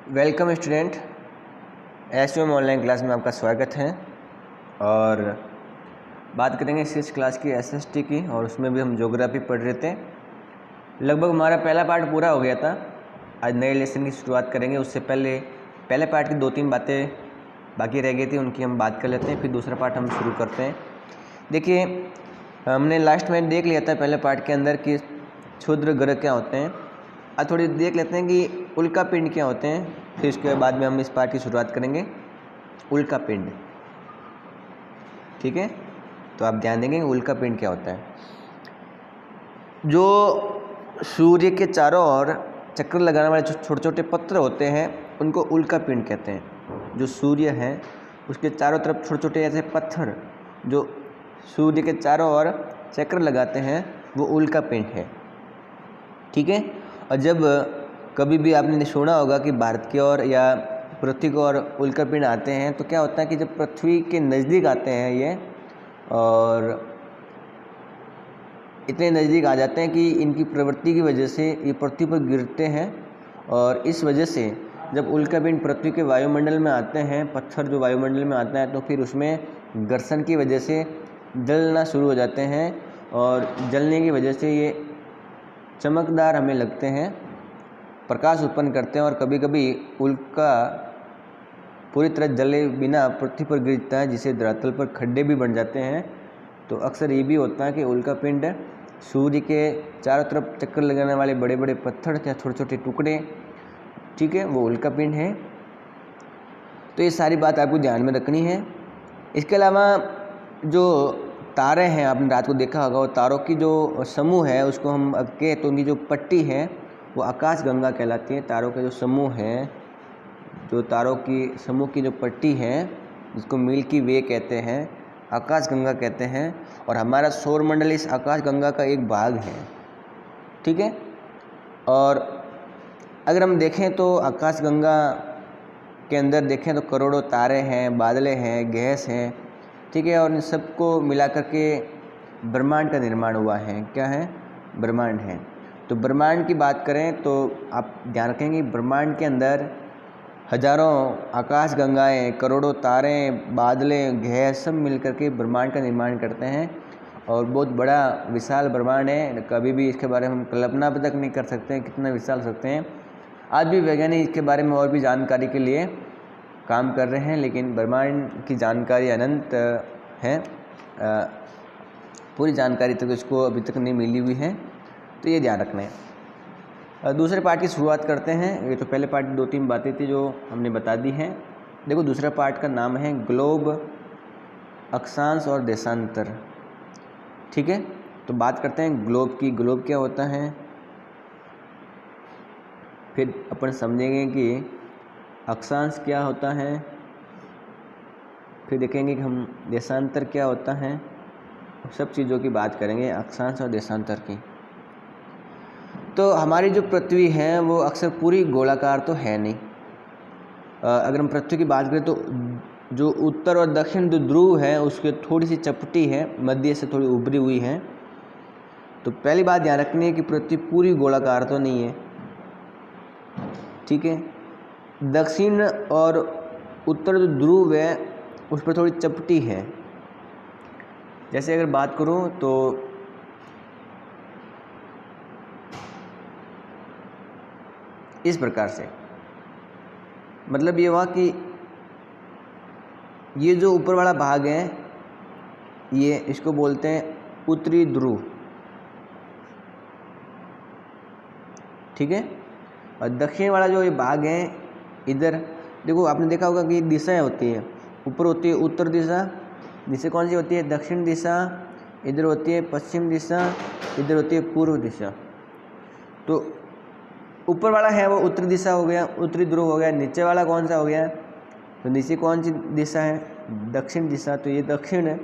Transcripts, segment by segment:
Welcome student, SUM online class में आपका स्वागत है। और बात करेंगे 6 क्लास की एसएसटी की, और उसमें भी हम ज्योग्राफी पढ़ रहे थे। लगभग हमारा पहला पार्ट पूरा हो गया था। आज नए लेसन की शुरुआत करेंगे। उससे पहले पहले पार्ट की 2-3 बातें बाकी रह गई थी, उनकी हम बात कर लेते हैं, फिर दूसरा पार्ट हम शुरू करते हैं। देखिए, हमने लास्ट में देख लिया था पहले पार्ट के अंदर कि क्षुद्र ग्रह क्या होते हैं। आज थोड़ी देख लेते हैं कि उल्का पिंड क्या होते हैं, फिर उसके बाद में हम इस पार्ट की शुरुआत करेंगे। उल्का पिंड, ठीक है। तो आप ध्यान देंगे उल्का पिंड क्या होता है। जो सूर्य के चारों ओर चक्कर लगाने वाले जो छोटे छोटे पत्थर होते हैं उनको उल्का पिंड कहते हैं। जो सूर्य है उसके चारों तरफ छोटे छोटे ऐसे पत्थर जो सूर्य के चारों ओर चक्कर लगाते हैं वो उल्का पिंड है, ठीक है। और जब कभी भी आपने सुना होगा कि भारत की ओर या पृथ्वी की ओर उल्का पिंड आते हैं, तो क्या होता है कि जब पृथ्वी के नज़दीक आते हैं ये, और इतने नज़दीक आ जाते हैं कि इनकी प्रवृत्ति की वजह से ये पृथ्वी पर गिरते हैं। और इस वजह से जब उल्का पिंड पृथ्वी के वायुमंडल में आते हैं, पत्थर जो वायुमंडल में आता है, तो फिर उसमें घर्षण की वजह से जलना शुरू हो जाते हैं, और जलने की वजह से ये चमकदार हमें लगते हैं, प्रकाश उत्पन्न करते हैं। और कभी कभी उल्का पूरी तरह जले बिना पृथ्वी पर गिरता है, जिससे धरातल पर खड्डे भी बन जाते हैं। तो अक्सर ये भी होता है कि उल्का पिंड सूर्य के चारों तरफ चक्कर लगाने वाले बड़े बड़े पत्थर या छोटे छोटे टुकड़े, ठीक है, वो उल्का पिंड है। तो ये सारी बात आपको ध्यान में रखनी है। इसके अलावा जो तारे हैं, आपने रात को देखा होगा, वो तारों की जो समूह है उसको हम अब कहें तो उनकी जो पट्टी है वो आकाश गंगा कहलाती है। तारों के जो समूह है, जो तारों की समूह की जो पट्टी है, जिसको मिल्की वे कहते हैं, आकाश गंगा कहते हैं। और हमारा सौरमंडल इस आकाश गंगा का एक भाग है, ठीक है। और अगर हम देखें तो आकाश गंगा के अंदर देखें तो करोड़ों तारे हैं, बादलें हैं, गैस हैं, ठीक है। और इन सबको मिला करके ब्रह्मांड का निर्माण हुआ है। क्या है? ब्रह्मांड है। तो ब्रह्मांड की बात करें तो आप ध्यान रखेंगे ब्रह्मांड के अंदर हजारों आकाश गंगाएं, करोड़ों तारे, बादलें, गैस सब मिल करके ब्रह्मांड का निर्माण करते हैं। और बहुत बड़ा विशाल ब्रह्मांड है। कभी भी इसके बारे में हम कल्पना तक नहीं कर सकते हैं कितना विशाल सकते हैं। आज भी वैज्ञानिक इसके बारे में और भी जानकारी के लिए काम कर रहे हैं, लेकिन ब्रह्मांड की जानकारी अनंत है। पूरी जानकारी तक इसको अभी तक नहीं मिली हुई है, तो ये ध्यान रखना है। दूसरे पार्ट की शुरुआत करते हैं। ये तो पहले पार्ट 2-3 बातें थी जो हमने बता दी हैं। देखो, दूसरा पार्ट का नाम है ग्लोब, अक्षांश और देशांतर, ठीक है। तो बात करते हैं ग्लोब की। ग्लोब क्या होता है, फिर अपन समझेंगे कि अक्षांश क्या होता है, फिर देखेंगे कि हम देशांतर क्या होता है। सब चीज़ों की बात करेंगे, अक्षांश और देशांतर की। तो हमारी जो पृथ्वी है वो अक्सर पूरी गोलाकार तो है नहीं। अगर हम पृथ्वी की बात करें तो जो उत्तर और दक्षिण जो ध्रुव है उसके थोड़ी सी चपटी है, मध्य से थोड़ी उभरी हुई है। तो पहली बात ध्यान रखनी है कि पृथ्वी पूरी गोलाकार तो नहीं है, ठीक है। दक्षिण और उत्तर जो ध्रुव है उस पर थोड़ी चपटी है। जैसे अगर बात करूं तो इस प्रकार से, मतलब ये हुआ कि ये जो ऊपर वाला भाग है ये इसको बोलते हैं उत्तरी ध्रुव, ठीक है। और दक्षिण वाला जो ये भाग है, इधर देखो, आपने देखा होगा कि दिशाएं होती है। ऊपर होती है उत्तर दिशा, नीचे कौन सी होती है? दक्षिण दिशा। इधर होती है पश्चिम दिशा, इधर होती है पूर्व दिशा। तो ऊपर वाला है वो उत्तरी दिशा हो गया, उत्तरी ध्रुव हो गया। नीचे वाला कौन सा हो गया? तो नीचे कौन सी दिशा है? दक्षिण दिशा। तो ये दक्षिण है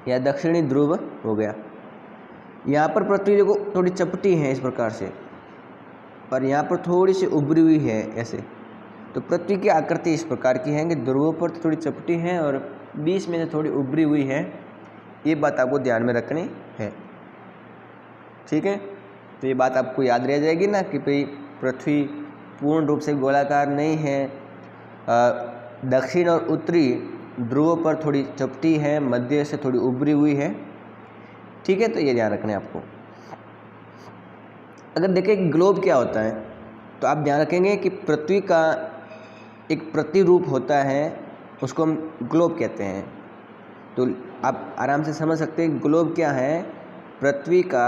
या दक्षिणी ध्रुव हो गया। यहाँ पर पृथ्वी देखो थोड़ी चपटी है इस प्रकार से, और यहाँ पर थोड़ी सी उभरी हुई है ऐसे। तो पृथ्वी की आकृति इस प्रकार की है कि ध्रुवों पर थोड़ी चपटी है और बीच में से थोड़ी उभरी हुई है। ये बात आपको ध्यान में रखनी है, ठीक है। तो ये बात आपको याद रह जाएगी ना कि भाई पृथ्वी पूर्ण रूप से गोलाकार नहीं है। दक्षिण और उत्तरी ध्रुवों पर थोड़ी चपटी है, मध्य से थोड़ी उभरी हुई है। ठीक है, तो ये ध्यान रखना है आपको। अगर देखें ग्लोब क्या होता है तो आप ध्यान रखेंगे कि पृथ्वी का एक प्रतिरूप होता है, उसको हम ग्लोब कहते हैं। तो आप आराम से समझ सकते हैं ग्लोब क्या है। पृथ्वी का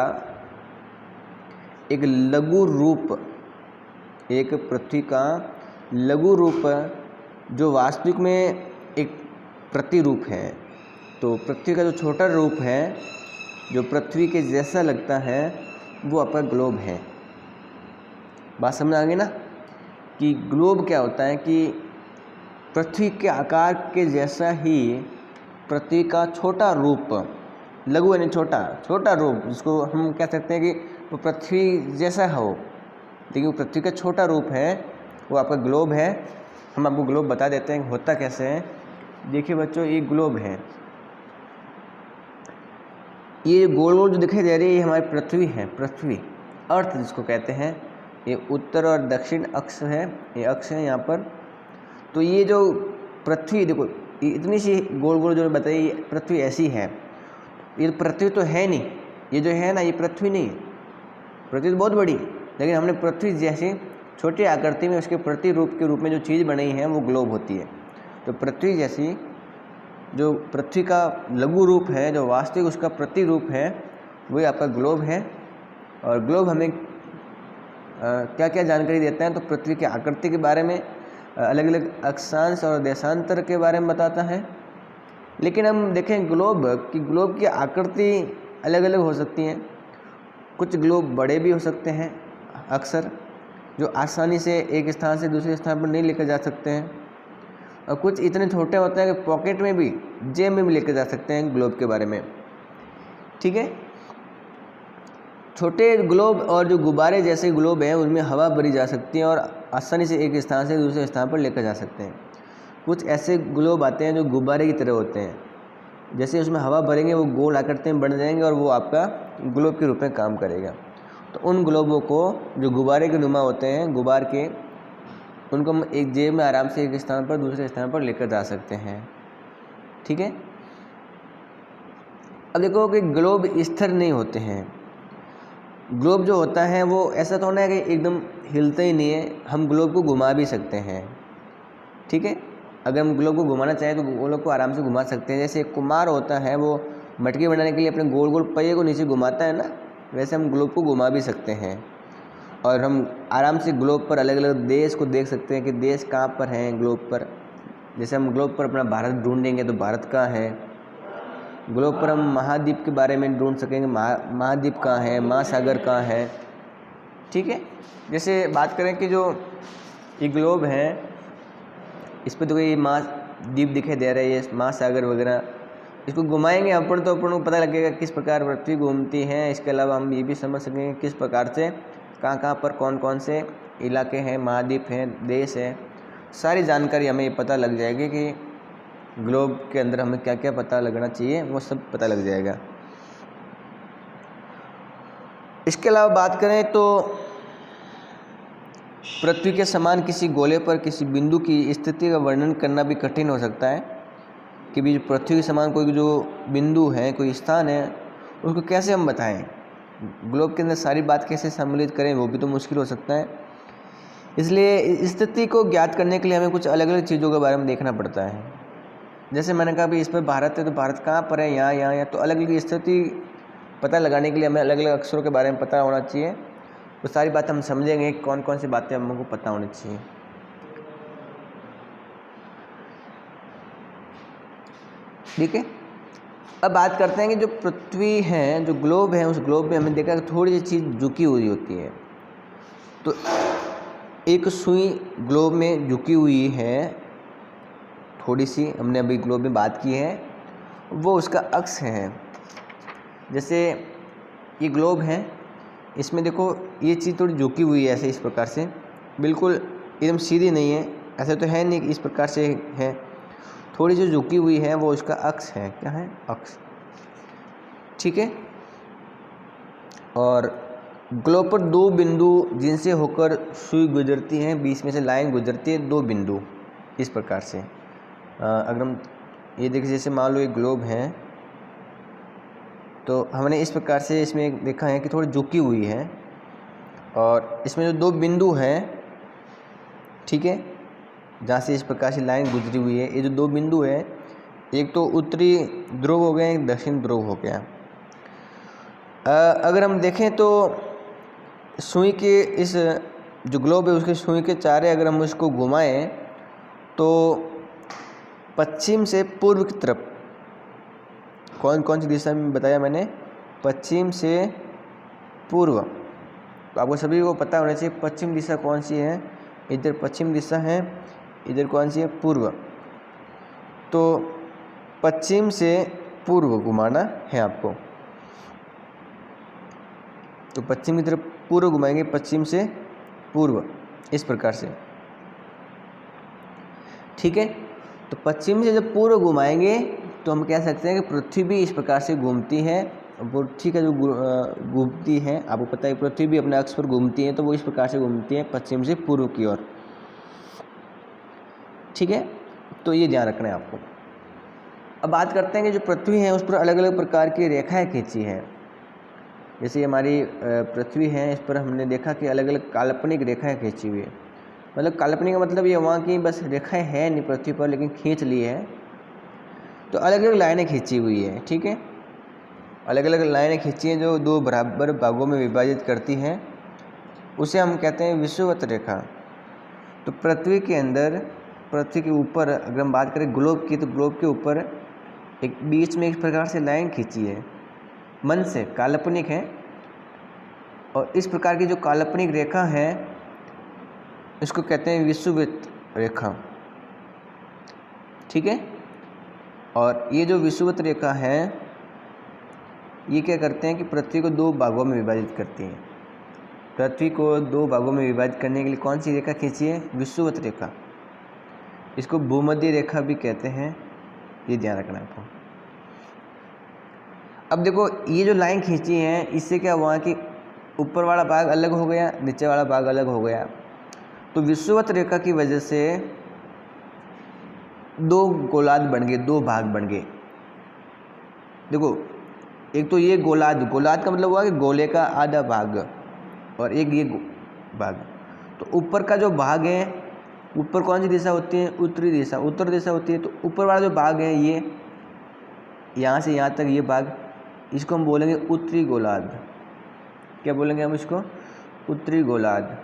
एक लघु रूप, एक पृथ्वी का लघु रूप जो वास्तविक में एक प्रतिरूप है। तो पृथ्वी का जो छोटा रूप है, जो पृथ्वी के जैसा लगता है, वो आपका ग्लोब है। बात समझ आ गई ना कि ग्लोब क्या होता है कि पृथ्वी के आकार के जैसा ही पृथ्वी का छोटा रूप, लघु यानी छोटा रूप, जिसको हम कह सकते हैं कि वो पृथ्वी जैसा हो, लेकिन वो पृथ्वी का छोटा रूप है, वो आपका ग्लोब है। हम आपको ग्लोब बता देते हैं होता कैसे है। देखिए बच्चों, ये ग्लोब है, ये गोल गोल जो दिखाई दे रही है, ये हमारी पृथ्वी है, पृथ्वी अर्थ जिसको कहते हैं। ये उत्तर और दक्षिण अक्ष है, ये अक्ष है यहाँ पर। तो ये जो पृथ्वी देखो, ये इतनी सी गोल गोल जो बताइए, पृथ्वी ऐसी है। ये पृथ्वी तो है नहीं, ये जो है ना, ये पृथ्वी नहीं है। पृथ्वी तो बहुत बड़ी, लेकिन हमने पृथ्वी जैसी छोटी आकृति में उसके प्रतिरूप के रूप में जो चीज़ बनाई है वो ग्लोब होती है। तो पृथ्वी जैसी जो पृथ्वी का लघु रूप है, जो वास्तविक उसका प्रतिरूप है, वही आपका ग्लोब है। और ग्लोब हमें क्या क्या जानकारी देता है, तो पृथ्वी की आकृति के बारे में, अलग अलग अक्षांश और देशांतर के बारे में बताता है। लेकिन हम देखें ग्लोब की आकृति अलग अलग हो सकती हैं। कुछ ग्लोब बड़े भी हो सकते हैं अक्सर, जो आसानी से एक स्थान से दूसरे स्थान पर नहीं लेकर जा सकते हैं, और कुछ इतने छोटे होते हैं कि पॉकेट में भी, जेब में भी लेकर जा सकते हैं ग्लोब के बारे में। ठीक है, छोटे ग्लोब और जो गुब्बारे जैसे ग्लोब हैं, उनमें हवा भरी जा सकती है और आसानी से एक स्थान से दूसरे स्थान पर लेकर जा सकते हैं। कुछ ऐसे ग्लोब आते हैं जो गुब्बारे की तरह होते हैं, जैसे उसमें हवा भरेंगे वो गोल आकृति में बन जाएंगे और वो आपका ग्लोब के रूप में काम करेगा। तो उन ग्लोबों को जो गुब्बारे के नुमा होते हैं, गुब्बार के, उनको हम एक जेब में आराम से एक स्थान पर दूसरे स्थान पर लेकर जा सकते हैं। ठीक है, अब देखो कि ग्लोब स्थिर नहीं होते हैं। ग्लोब जो होता है वो ऐसा तो होना है कि एकदम हिलता ही नहीं है, हम ग्लोब को घुमा भी सकते हैं। ठीक है, अगर हम ग्लोब को घुमाना चाहें तो ग्लोब को आराम से घुमा सकते हैं। जैसे एक कुम्हार होता है, वो मटकी बनाने के लिए अपने गोल गोल पहिए को नीचे घुमाता है ना, वैसे हम ग्लोब को घुमा भी सकते हैं। और हम आराम से ग्लोब पर अलग अलग देश को देख सकते हैं कि देश कहाँ पर हैं ग्लोब पर। जैसे हम ग्लोब पर अपना भारत ढूंढेंगे तो भारत कहाँ है। ग्लोब पर हम महाद्वीप के बारे में ढूंढ सकेंगे, महाद्वीप कहाँ है, महासागर कहाँ है। ठीक है, जैसे बात करें कि जो ये ग्लोब है, इस पर तो ये महाद्वीप दिखाई दे रहा है, ये महासागर वगैरह, इसको घुमाएंगे अपन तो अपन को पता लगेगा किस प्रकार पृथ्वी घूमती है। इसके अलावा हम ये भी समझ सकेंगे किस प्रकार से कहाँ कहाँ पर कौन कौन से इलाके हैं, महाद्वीप हैं, देश है। सारी जानकारी हमें ये पता लग जाएगी कि ग्लोब के अंदर हमें क्या क्या पता लगना चाहिए, वो सब पता लग जाएगा। इसके अलावा बात करें तो पृथ्वी के समान किसी गोले पर किसी बिंदु की स्थिति का वर्णन करना भी कठिन हो सकता है कि भी पृथ्वी के समान कोई जो बिंदु है, कोई स्थान है, उसको कैसे हम बताएं। ग्लोब के अंदर सारी बात कैसे सम्मिलित करें, वो भी तो मुश्किल हो सकता है। इसलिए स्थिति को ज्ञात करने के लिए हमें कुछ अलग अलग चीज़ों के बारे में देखना पड़ता है। जैसे मैंने कहा भी इस पर भारत है, तो भारत कहाँ पर है, यहाँ यहाँ, तो अलग अलग स्थिति पता लगाने के लिए हमें अलग अलग अक्षरों के बारे में पता होना चाहिए। वो सारी बात हम समझेंगे कौन कौन सी बातें हमको पता होनी चाहिए। ठीक है, अब बात करते हैं कि जो पृथ्वी है, जो ग्लोब है, उस ग्लोब में हमने देखा कि थोड़ी सी चीज़ झुकी हुई होती है। तो एक सुई ग्लोब में झुकी हुई है, थोड़ी सी, हमने अभी ग्लोब में बात की है, वो उसका अक्ष है। जैसे ये ग्लोब है, इसमें देखो ये चीज़ थोड़ी झुकी हुई है, ऐसे इस प्रकार से, बिल्कुल एकदम सीधी नहीं है, ऐसे तो है नहीं, इस प्रकार से है, थोड़ी जो झुकी हुई है वो उसका अक्ष है। क्या है? अक्ष। ठीक है, और ग्लोब पर दो बिंदु जिनसे होकर सुई गुजरती है, बीच में से लाइन गुजरती है, दो बिंदु इस प्रकार से। अगर हम ये देखिए, जैसे मान लो एक ग्लोब है, तो हमने इस प्रकार से इसमें देखा है कि थोड़ी झुकी हुई है, और इसमें जो दो बिंदु हैं, ठीक है, जहाँ से इस प्रकार से लाइन गुजरी हुई है, ये जो दो बिंदु है, एक तो उत्तरी ध्रुव हो गया, एक दक्षिण ध्रुव हो गया। अगर हम देखें तो सुई के इस जो ग्लोब है उसके सुई के चारे अगर हम उसको घुमाएं तो पश्चिम से पूर्व की तरफ, कौन कौन सी दिशा में बताया मैंने, पश्चिम से पूर्व, तो आपको सभी को पता होना चाहिए पश्चिम दिशा कौन सी है। इधर पश्चिम दिशा है, इधर कौन सी है, पूर्व। तो पश्चिम से पूर्व घुमाना है आपको, तो पश्चिम की तरफ पूर्व घुमाएंगे, पश्चिम से पूर्व, इस प्रकार से, ठीक है। तो पश्चिम से जब पूर्व घुमाएंगे तो हम कह सकते हैं कि पृथ्वी भी इस प्रकार से घूमती है। पृथ्वी का जो घूमती है, आपको पता है पृथ्वी भी अपने अक्ष पर घूमती है, तो वो इस प्रकार से घूमती है पश्चिम से पूर्व की ओर, ठीक है। तो ये ध्यान रखना है आपको। अब बात करते हैं कि जो पृथ्वी है उस पर अलग अलग प्रकार की रेखाएं खींची है। जैसे हमारी पृथ्वी है, इस पर हमने देखा कि अलग अलग काल्पनिक रेखाएं खींची हुई है। मतलब काल्पनिक का मतलब ये वहाँ की बस रेखाएं है नहीं पृथ्वी पर, लेकिन खींच ली है, तो अलग अलग लाइनें खींची हुई है, ठीक है। अलग अलग लाइनें खींची हैं जो दो बराबर भागों में विभाजित करती हैं, उसे हम कहते हैं विषुवत रेखा। तो पृथ्वी के अंदर, पृथ्वी के ऊपर अगर हम बात करें ग्लोब की, तो ग्लोब के ऊपर एक बीच में एक प्रकार से लाइन खींची है, मन से, काल्पनिक है। और इस प्रकार की जो काल्पनिक रेखा है इसको कहते हैं विषुवत रेखा, ठीक है। और ये जो विषुवत रेखा है ये क्या करते हैं कि पृथ्वी को दो भागों में विभाजित करती है। पृथ्वी को दो भागों में विभाजित करने के लिए कौन सी रेखा खींची है, विषुवत रेखा। इसको भूमध्य रेखा भी कहते हैं, ये ध्यान रखना है आपको। अब देखो ये जो लाइन खींची है इससे क्या हुआ कि ऊपर वाला भाग अलग हो गया, नीचे वाला भाग अलग हो गया। तो विषुवत रेखा की वजह से दो गोलार्ध बन गए, दो भाग बन गए। देखो एक तो ये गोलार्ध, गोलार्ध का मतलब हुआ कि गोले का आधा भाग, और एक ये भाग। तो ऊपर का जो भाग है, ऊपर कौन सी दिशा होती है, उत्तरी दिशा, उत्तर दिशा होती है। तो ऊपर वाला जो भाग है ये यहाँ से यहाँ तक ये भाग, इसको हम बोलेंगे उत्तरी गोलार्ध। क्या बोलेंगे हम इसको, उत्तरी गोलार्ध।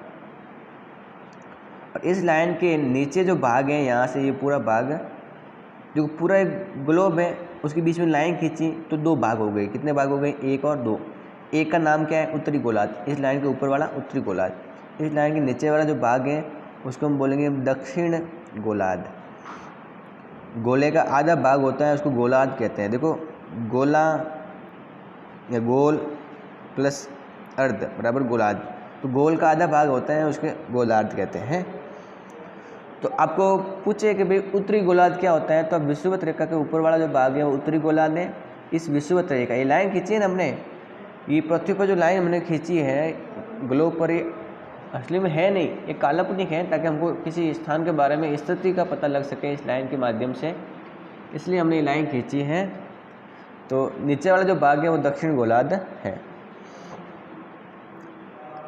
और इस लाइन के नीचे जो भाग है, यहाँ से ये पूरा भाग, जो पूरा एक ग्लोब है उसके बीच में लाइन खींची तो दो भाग हो गए। कितने भाग हो गए, एक और दो। एक का नाम क्या है, उत्तरी गोलार्ध। इस लाइन के ऊपर वाला उत्तरी गोलार्ध। इस लाइन के नीचे वाला जो भाग है उसको हम बोलेंगे दक्षिण गोलार्ध। गोले का आधा भाग होता है उसको गोलार्ध कहते हैं। देखो गोला या गोल प्लस अर्ध बराबर गोलार्ध, तो गोल का आधा भाग होता है उसके गोलार्ध कहते हैं। तो आपको पूछे कि भाई उत्तरी गोलार्ध क्या होता है, तो अब विषुवत रेखा के ऊपर वाला जो भाग है वो उत्तरी गोलार्ध है। इस विषुवत रेखा, ये लाइन खींची है ना हमने, ये पृथ्वी पर जो लाइन हमने खींची है ग्लोब पर, ये असली में है नहीं, ये काल्पनिक है, ताकि हमको किसी स्थान के बारे में स्थिति का पता लग सके इस लाइन के माध्यम से, इसलिए हमने ये लाइन खींची है। तो नीचे वाला जो भाग है वो दक्षिण गोलार्ध है।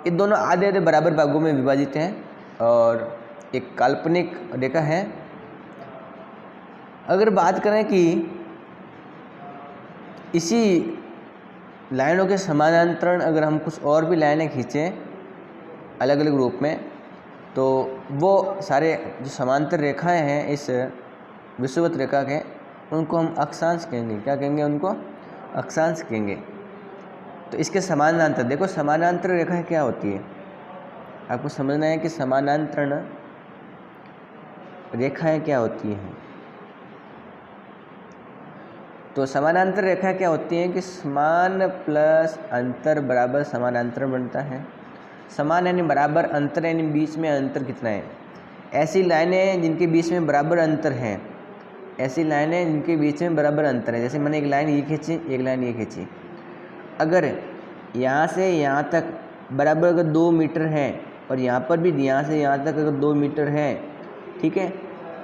ये दोनों आधे आधे बराबर भागों में विभाजित हैं और एक काल्पनिक रेखा है। अगर बात करें कि इसी लाइनों के समानांतर अगर हम कुछ और भी लाइनें खींचें अलग अलग रूप में, तो वो सारे जो समांतर रेखाएं हैं इस विषुवत रेखा के, उनको हम अक्षांश कहेंगे। क्या कहेंगे, उनको अक्षांश कहेंगे। तो इसके समानांतर, देखो समानांतर रेखाएं क्या होती है, आपको समझना है कि समानांतर रेखाएं क्या होती हैं। तो समानांतर रेखा क्या होती है कि समान प्लस अंतर बराबर समानांतर बनता है। समान यानी बराबर, अंतर यानी बीच में अंतर कितना है। ऐसी लाइनें जिनके बीच में बराबर अंतर है, ऐसी लाइनें जिनके बीच में बराबर अंतर है। जैसे मैंने एक लाइन ये खींची, एक लाइन ये खींची, अगर यहाँ से यहाँ तक बराबर अगर 2 मीटर है, और यहाँ पर भी यहाँ से यहाँ तक अगर 2 मीटर है, ठीक है,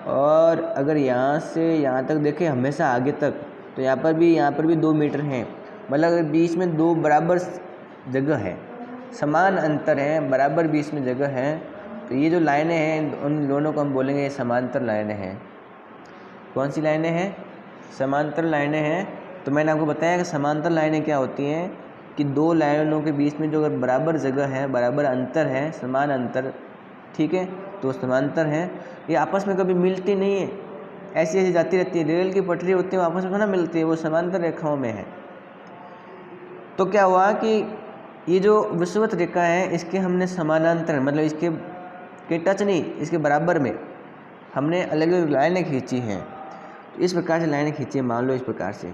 और अगर यहाँ से यहाँ तक देखें हमेशा आगे तक, तो यहाँ पर भी 2 मीटर है, मतलब अगर बीच में 2 बराबर जगह है, समान अंतर है, बराबर बीच में जगह है, तो ये जो लाइनें हैं उन दोनों को हम बोलेंगे ये समांतर लाइनें हैं। कौन सी लाइनें हैं? समांतर लाइनें हैं। तो मैंने आपको बताया कि समांतर लाइनें क्या होती हैं कि दो लाइनों के बीच में जो अगर बराबर जगह है, बराबर अंतर है, समान अंतर, ठीक है, तो समांतर है। ये आपस में कभी मिलती नहीं है, ऐसी ऐसी जाती रहती है। रेल की पटरी होती है वो आपस में ना मिलती है, वो समांतर रेखाओं में है। तो क्या हुआ कि ये जो विषुवत रेखा है इसके हमने समानांतर, मतलब इसके के टच नहीं, इसके बराबर में हमने अलग अलग लाइनें खींची हैं। तो इस प्रकार से लाइनें खींची है, मान लो इस प्रकार से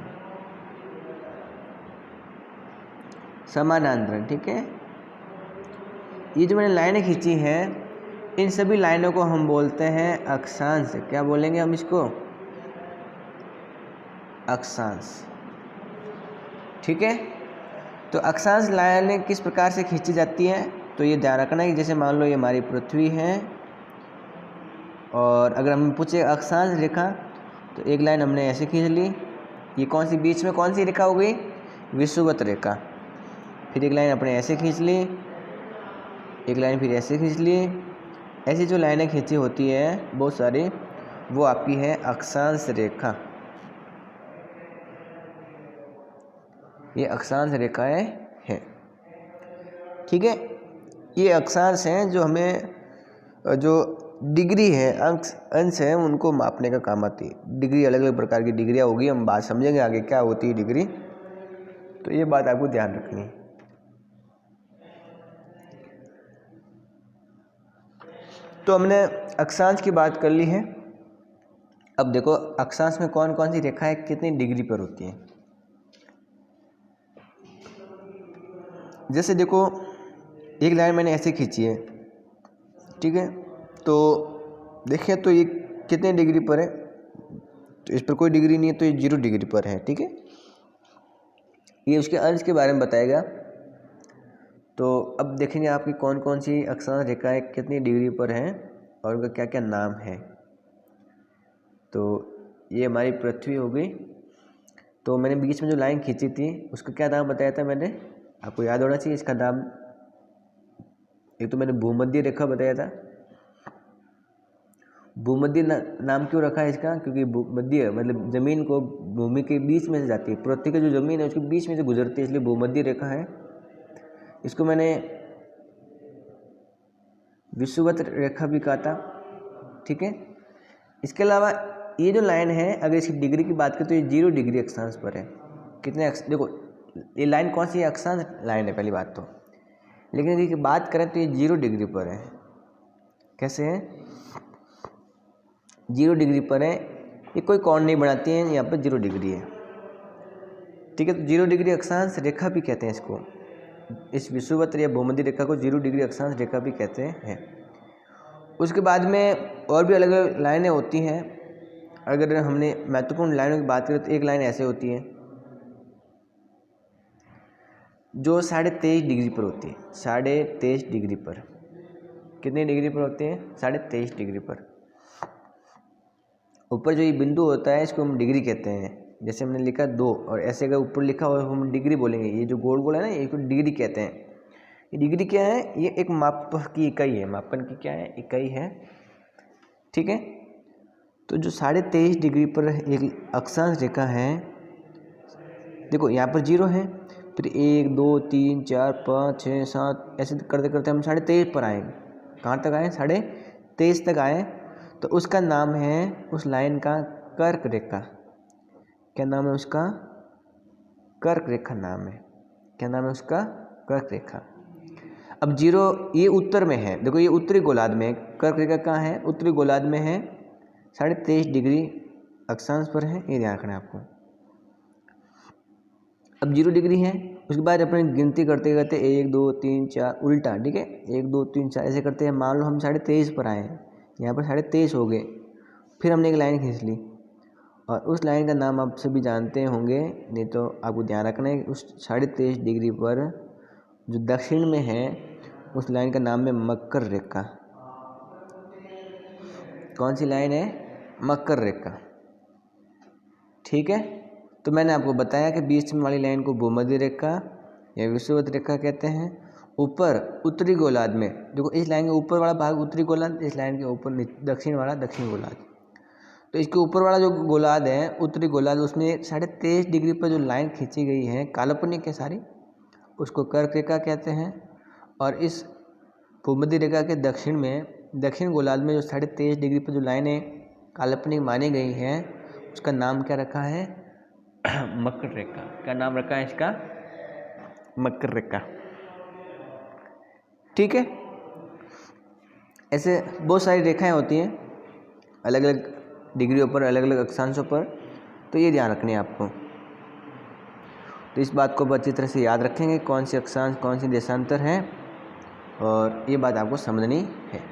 समानांतर, ठीक है। ये जो मैंने लाइनें खींची हैं इन सभी लाइनों को हम बोलते हैं अक्षांश। क्या बोलेंगे हम इसको? अक्षांश, ठीक है। तो अक्षांश लाइनें किस प्रकार से खींची जाती हैं, तो ये ध्यान रखना है कि जैसे मान लो ये हमारी पृथ्वी है, और अगर हम पूछे अक्षांश रेखा, तो एक लाइन हमने ऐसे खींच ली, ये कौन सी बीच में कौन सी रेखा हो गई? विषुवत रेखा। फिर एक लाइन अपने ऐसे खींच ली, एक लाइन फिर ऐसे खींच ली। ऐसी जो लाइनें खींची होती है बहुत सारी, वो आपकी है अक्षांश रेखा। ये अक्षांश रेखाएं हैं, ठीक है। ये अक्षांश हैं जो हमें जो डिग्री है, अंश है, उनको मापने का काम आती है। डिग्री अलग अलग प्रकार की डिग्रियाँ होगी, हम बात समझेंगे आगे क्या होती है डिग्री, तो ये बात आपको ध्यान रखनी है। तो हमने अक्षांश की बात कर ली है। अब देखो अक्षांश में कौन कौन सी रेखाएं कितनी डिग्री पर होती हैं। जैसे देखो एक लाइन मैंने ऐसे खींची है, ठीक है, तो देखिए तो ये कितने डिग्री पर है, तो इस पर कोई डिग्री नहीं है, तो ये 0 डिग्री पर है, ठीक है। ये उसके अंश के बारे में बताएगा। तो अब देखेंगे आपकी कौन कौन सी अक्षांश रेखाएं कितनी डिग्री पर हैं और उनका क्या क्या नाम है। तो ये हमारी पृथ्वी हो गई। तो मैंने बीच में जो लाइन खींची थी उसका क्या नाम बताया था मैंने, आपको याद होना चाहिए इसका नाम। एक तो मैंने भूमध्य रेखा बताया था। भूमध्य नाम क्यों रखा है इसका? क्योंकि भूमध्य मतलब जमीन को भूमि के बीच में से जाती है, पृथ्वी की जो जमीन है उसके बीच में से गुजरती है, इसलिए भूमध्य रेखा है। इसको मैंने विषुवत रेखा भी कहा था, ठीक है। इसके अलावा ये जो लाइन है अगर इसकी डिग्री की बात करें तो ये 0 डिग्री अक्षांश पर है। कितने देखो ये लाइन कौन सी है? अक्षांश लाइन है पहली बात तो, लेकिन यदि बात करें तो ये 0 डिग्री पर है। कैसे है? 0 डिग्री पर है, ये कोई कोण नहीं बनाती है, यहाँ पर 0 डिग्री है, ठीक है। तो 0 डिग्री अक्षांश रेखा भी कहते हैं इसको, इस विषुवत या भूमध्य रेखा को 0 डिग्री अक्षांश रेखा भी कहते हैं। उसके बाद में और भी अलग अलग लाइनें होती हैं। अगर हमने महत्वपूर्ण लाइनों की बात करें तो एक लाइन ऐसे होती है जो 23.5 डिग्री पर होती है। 23.5 डिग्री पर, कितनी डिग्री पर होती है? 23.5 डिग्री पर। ऊपर जो ये बिंदु होता है इसको हम डिग्री कहते हैं। जैसे हमने लिखा 2 और ऐसे अगर ऊपर लिखा और हम डिग्री बोलेंगे, ये जो गोल गोल है ना इसको डिग्री कहते हैं। ये डिग्री क्या है? ये एक माप की इकाई है, मापन की क्या है? इकाई है, ठीक है। तो जो 23.5 डिग्री पर एक अक्षांश रेखा है, देखो यहाँ पर 0 है, फिर 1 2 3 4 5 6 7 ऐसे करते करते हम 23.5 पर आए। कहाँ तक आए? 23.5 तक आए। तो उसका नाम है, उस लाइन का कर्क रेखा। क्या नाम है उसका? कर्क रेखा नाम है। क्या नाम है उसका? कर्क रेखा। अब 0 ये उत्तर में है, देखो ये उत्तरी गोलार्ध में, कर्क रेखा कहाँ है? उत्तरी गोलार्ध में है, 23.5 डिग्री अक्षांश पर है, ये ध्यान रखना है आपको। अब 0 डिग्री है, उसके बाद अपने गिनती करते करते 1 2 3 4 उल्टा, ठीक है, 1 2 3 4 ऐसे करते हैं। मान लो हम 23.5 पर आए, यहाँ पर 23.5 हो गए, फिर हमने एक लाइन खींच ली और उस लाइन का नाम आप सभी जानते होंगे, नहीं तो आपको ध्यान रखना है उस 23.5 डिग्री पर जो दक्षिण में है उस लाइन का नाम है मकर रेखा। कौन सी लाइन है? मकर रेखा। ठीक है, तो मैंने आपको बताया कि बीच में वाली लाइन को भूमध्य रेखा या विषुवत रेखा कहते हैं। ऊपर उत्तरी गोलार्ध में देखो, इस लाइन के ऊपर वाला भाग उत्तरी गोलार्ध, इस लाइन के ऊपर दक्षिण वाला दक्षिण गोलार्ध। तो इसके ऊपर वाला जो गोलार्ध है उत्तरी गोलार्ध, उसमें 23.5 डिग्री पर जो लाइन खींची गई है काल्पनिक है सारी, उसको कर्क रेखा कहते हैं। और इस भूमध्य रेखा के दक्षिण में, दक्षिण गोलार्ध में जो 23.5 डिग्री पर जो लाइनें काल्पनिक मानी गई हैं उसका नाम क्या रखा है? मकर रेखा। क्या नाम रखा है इसका? मकर रेखा। ठीक है, ऐसे बहुत सारी रेखाएं होती हैं अलग अलग डिग्रियों पर, अलग अलग अक्षांशों पर, तो ये ध्यान रखनी है आपको। तो इस बात को आप अच्छी तरह से याद रखेंगे, कौन सी अक्षांश कौन सी देशांतर है, और ये बात आपको समझनी है।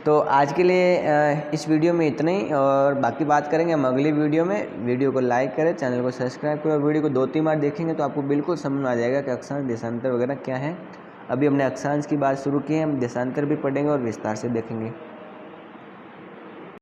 तो आज के लिए इस वीडियो में इतना ही, और बाकी बात करेंगे हम अगली वीडियो में। वीडियो को लाइक करें, चैनल को सब्सक्राइब करें, और वीडियो को 2-3 बार देखेंगे तो आपको बिल्कुल समझ में आ जाएगा कि अक्षांश देशांतर वगैरह क्या है। अभी हमने अक्षांश की बात शुरू की है, हम देशांतर भी पढ़ेंगे और विस्तार से देखेंगे।